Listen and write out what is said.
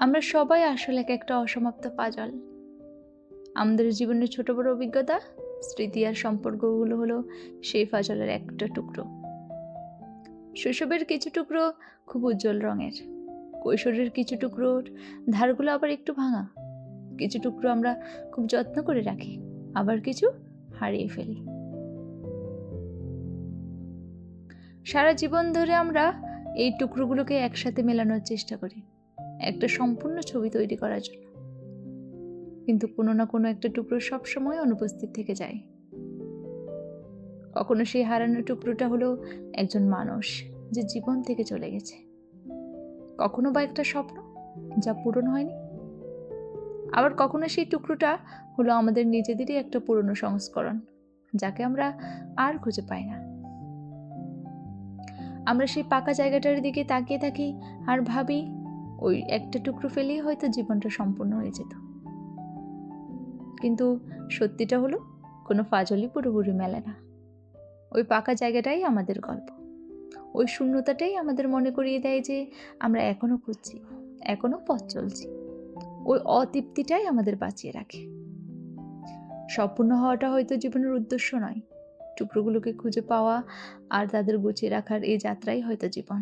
আমরা সবাই আসলে একটা অসমাপ্ত পাজল। আমাদের জীবনের ছোট বড় অভিজ্ঞতা, স্মৃতি আর সম্পর্কগুলো হলো সেই পাজলের একটা টুকরো। শৈশবের কিছু টুকরো খুব উজ্জ্বল রঙের, কৈশোরের কিছু টুকরোর ধারগুলো আবার একটু ভাঙা। কিছু টুকরো আমরা খুব যত্ন করে রাখি, আবার কিছু হারিয়ে ফেলি। সারা জীবন ধরে আমরা এই টুকরোগুলোকে একসাথে মেলানোর চেষ্টা করি একটা সম্পূর্ণ ছবি তৈরি করার জন্য, কিন্তু কোনো না কোনো একটা টুকরো সবসময় অনুপস্থিত থেকে যায়। কখনো সেই হারানো টুকরোটা হলো একজন মানুষ যে জীবন থেকে চলে গেছে, কখনো বা একটা স্বপ্ন যা পূরণ হয়নি, আবার কখনো সেই টুকরোটা হলো আমাদের নিজেদেরই একটা পুরনো সংস্করণ যাকে আমরা আর খুঁজে পাই না। আমরা সেই পাকা জায়গাটার দিকে তাকিয়ে থাকি আর ভাবি ওই একটা টুকরো ফেলেই হয়তো জীবনটা সম্পূর্ণ হয়ে যেত। কিন্তু সত্যিটা হলো কোনো ফাজলই পুরোপুরি মেলে না। ওই পাকা জায়গাটাই আমাদের গল্প, ওই শূন্যতাটাই আমাদের মনে করিয়ে দেয় যে আমরা এখনো খুঁজছি, এখনো পথ চলছি। ওই অতৃপ্তিটাই আমাদের বাঁচিয়ে রাখে। সম্পূর্ণ হওয়াটা হয়তো জীবনের উদ্দেশ্য নয়, টুকরোগুলোকে খুঁজে পাওয়া আর তাদের গুছিয়ে রাখার এই যাত্রাই হয়তো জীবন।